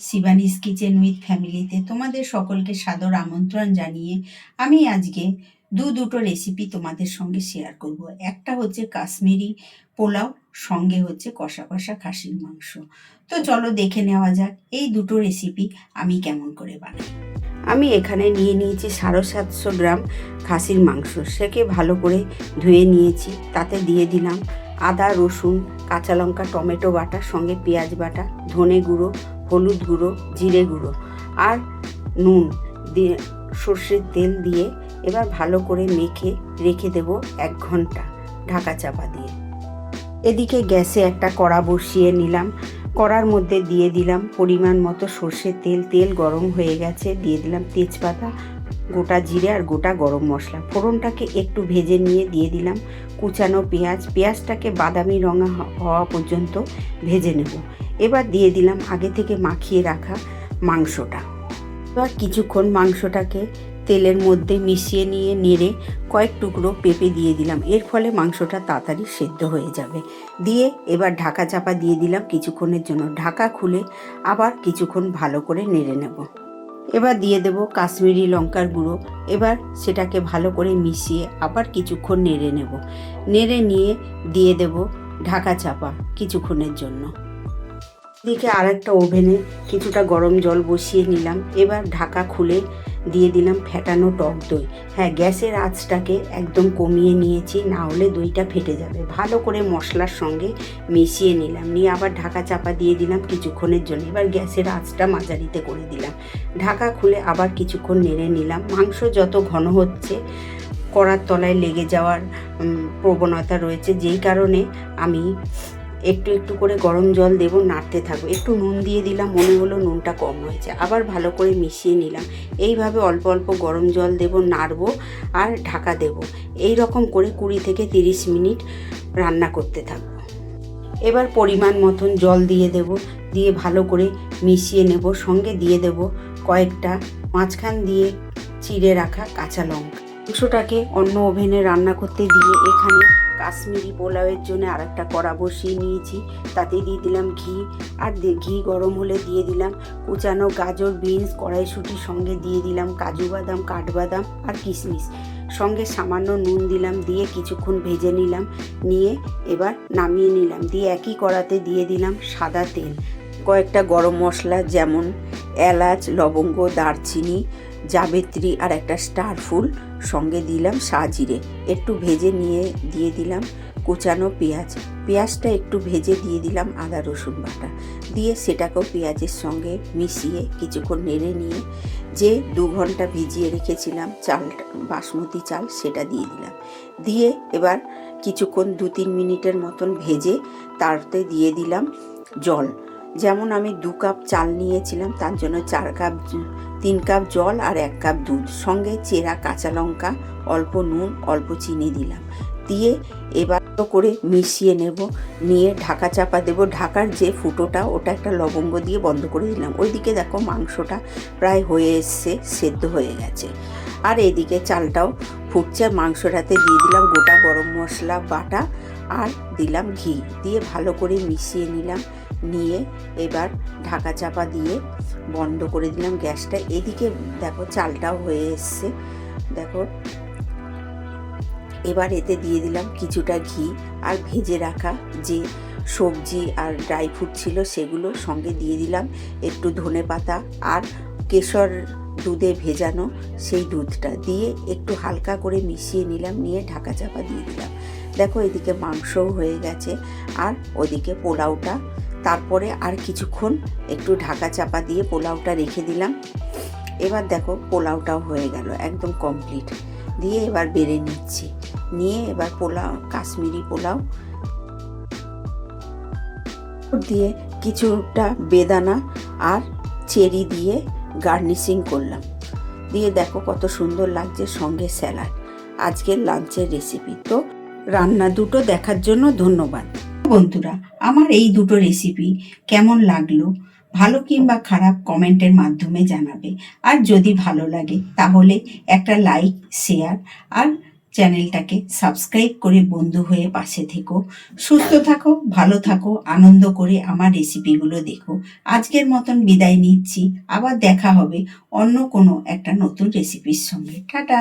শিবানীস kitchen with ফ্যামিলিতে তোমাদের সকলকে সাদর আমন্ত্রণ জানিয়ে আমি আজকে দুটো রেসিপি তোমাদের সঙ্গে শেয়ার করব। একটা হচ্ছে কাশ্মীরি পোলাও, সঙ্গে হচ্ছে কষা কষা খাসির মাংস। তো চলো দেখে নেওয়া যাক এই দুটো রেসিপি আমি কেমন করে বানাই। আমি এখানে নিয়ে নিয়েছি 750 গ্রাম খাসির মাংস, সেকে ভালো করে ধুয়ে নিয়েছি। তাতে দিয়ে দিলাম আদা, রসুন, কাঁচা লঙ্কা, টমেটো বাটা, সঙ্গে পেঁয়াজ বাটা, ধনে গুঁড়ো, হলুদ গুঁড়ো, জিরে গুঁড়ো আর নুন দিয়ে সর্ষের তেল দিয়ে এবার ভালো করে মেখে রেখে দেব 1 ঘন্টা ঢাকা চাপা দিয়ে। এদিকে গ্যাসে একটা কড়া বসিয়ে নিলাম। কড়ার মধ্যে দিয়ে দিলাম পরিমাণ মতো সর্ষের তেল। তেল গরম হয়ে গেছে, দিয়ে দিলাম তেজপাতা, গোটা জিরে আর গোটা গরম মশলা। ফোড়নটাকে একটু ভেজে নিয়ে দিয়ে দিলাম কুচানো পেঁয়াজ। পেঁয়াজটাকে বাদামি রঙা হওয়া পর্যন্ত ভেজে নেব। এবার দিয়ে দিলাম আগে থেকে মাখিয়ে রাখা মাংসটা। এবার কিছুক্ষণ মাংসটাকে তেলের মধ্যে মিশিয়ে নিয়ে নেড়ে কয়েক টুকরো পেঁপে দিয়ে দিলাম। এর ফলে মাংসটা তাড়াতাড়ি সেদ্ধ হয়ে যাবে। দিয়ে এবার ঢাকা চাপা দিয়ে দিলাম কিছুক্ষণের জন্য। ঢাকা খুলে আবার কিছুক্ষণ ভালো করে নেড়ে নেব। এবার দিয়ে দেব কাশ্মীরি লঙ্কার গুঁড়ো। এবার সেটাকে ভালো করে মিশিয়ে আবার কিছুক্ষণ নেড়ে নেব। নেড়ে নিয়ে দিয়ে দেব ঢাকা চাপা কিছুক্ষণের জন্য। এদিকে আরেকটা ওভেনে কিছুটা গরম জল বসিয়ে নিলাম। এবার ঢাকা খুলে দিয়ে দিলাম ফেটানো টক দই। হ্যাঁ, গ্যাসের আঁচটাকে একদম কমিয়ে নিয়েছি, না হলে দইটা ফেটে যাবে। ভালো করে মশলার সঙ্গে মিশিয়ে নিলাম, নিয়ে আবার ঢাকা চাপা দিয়ে দিলাম কিছুক্ষণের জন্য। এবার গ্যাসের আঁচটা মাঝারিতে করে দিলাম। ঢাকা খুলে আবার কিছুক্ষণ নেড়ে নিলাম। মাংস যত ঘন হচ্ছে কড়ার তলায় লেগে যাওয়ার প্রবণতা রয়েছে, যেই কারণে আমি একটু একটু করে গরম জল দেবো, নাড়তে থাকবো। একটু নুন দিয়ে দিলাম, মনে হলো নুনটা কম হয়েছে, আবার ভালো করে মিশিয়ে নিলাম। এইভাবে অল্প অল্প গরম জল দেবো, নাড়বো আর ঢাকা দেবো। এই রকম করে 20 থেকে 30 মিনিট রান্না করতে থাকবো। এবার পরিমাণ মতন জল দিয়ে দেব, দিয়ে ভালো করে মিশিয়ে নেব। সঙ্গে দিয়ে দেব কয়েকটা মাঝখান দিয়ে চিড়ে রাখা কাঁচা লঙ্কা। মাংসটাকে অন্য ওভেনে রান্না করতে দিয়ে এখানে কাশ্মীরি পোলাওয়ের জন্য আরেকটা কড়া বসিয়ে নিয়েছি। তাতে দিয়ে দিলাম ঘি, আর ঘি গরম হলে দিয়ে দিলাম কুচানো গাজর, বিনস, কড়াইশুঁটি, সঙ্গে দিয়ে দিলাম কাজু বাদাম, কাঠবাদাম আর কিশমিশ। সঙ্গে সামান্য নুন দিলাম, দিয়ে কিছুক্ষণ ভেজে নিলাম। নিয়ে এবার নামিয়ে নিলাম। দিয়ে একই কড়াতে দিয়ে দিলাম সাদা তেল, কয়েকটা গরম মশলা যেমন এলাচ, লবঙ্গ, দারচিনি, জাবিত্রী আর একটা স্টার ফুল, সঙ্গে দিলাম সাজিরে। একটু ভেজে নিয়ে দিয়ে দিলাম কুচানো পেঁয়াজ। পেঁয়াজটা একটু ভেজে দিয়ে দিলাম আদা রসুন বাটা। দিয়ে সেটাকেও পেঁয়াজের সঙ্গে মিশিয়ে কিছুক্ষণ নেড়ে নিয়ে যে 2 ঘন্টা ভিজিয়ে রেখেছিলাম চালটা, বাসমতি চাল, সেটা দিয়ে দিলাম। দিয়ে এবার কিছুক্ষণ 2-3 মিনিটের মতন ভেজে তারতে দিয়ে দিলাম জল। যেমন আমি 2 কাপ চাল নিয়েছিলাম, তার জন্য 3 কাপ জল আর 1 কাপ দুধ, সঙ্গে চেরা কাঁচা লঙ্কা, অল্প নুন, অল্প চিনি দিলাম। দিয়ে এবার করে মিশিয়ে নেব। নিয়ে ঢাকা চাপা দেব। ঢাকার যে ফুটোটা, ওটা একটা লবঙ্গ দিয়ে বন্ধ করে দিলাম। ওইদিকে দেখো মাংসটা প্রায় হয়ে এসছে, সেদ্ধ হয়ে গেছে। আর এদিকে চালটাও ফুটছে। মাংসটাতে দিয়ে দিলাম গোটা গরম মশলা বাটা আর দিলাম ঘি, দিয়ে ভালো করে মিশিয়ে নিলাম। নিয়ে এবার ঢাকা চাপা দিয়ে বন্ধ করে দিলাম গ্যাসটা। এদিকে দেখো চালটাও হয়ে এসছে, দেখো। এবার এতে দিয়ে দিলাম কিছুটা ঘি আর ভেজে রাখা যে সবজি আর ড্রাই ফ্রুট ছিল সেগুলো, সঙ্গে দিয়ে দিলাম একটু ধনেপাতা আর কেশর দুধে ভেজানো সেই দুধটা, দিয়ে একটু হালকা করে মিশিয়ে নিলাম। নিয়ে ঢাকা চাপা দিয়ে দিলাম। দেখো এদিকে মাংসও হয়ে গেছে আর ওদিকে পোলাওটা। তারপরে আর কিছুক্ষণ একটু ঢাকা চাপা দিয়ে পোলাওটা রেখে দিলাম। এবার দেখো পোলাওটাও হয়ে গেল, একদম কমপ্লিট। দিয়ে এবার বেড়ে নিচ্ছি। নিয়ে এবার পোলাও, কাশ্মীরি পোলাও দিয়ে কিছুটা বেদানা আর চেরি দিয়ে গার্নিশিং করলাম। দিয়ে দেখো কত সুন্দর লাগছে, সঙ্গে স্যালাড। আজকের লাঞ্চের রেসিপি। তো রান্না দুটো দেখার জন্য ধন্যবাদ বন্ধুরা। আমার এই দুটো রেসিপি কেমন লাগলো, ভালো কিংবা খারাপ, কমেন্টের মাধ্যমে জানাবে। আর যদি ভালো লাগে তাহলে একটা লাইক, শেয়ার আর চ্যানেলটাকে সাবস্ক্রাইব করে বন্ধু হয়ে পাশে থেকো। সুস্থ থাকো, ভালো থাকো, আনন্দ করে আমার রেসিপিগুলো দেখো। আজকের মতন বিদায় নিচ্ছি। আবার দেখা হবে অন্য কোনো একটা নতুন রেসিপির সঙ্গে। টাটা।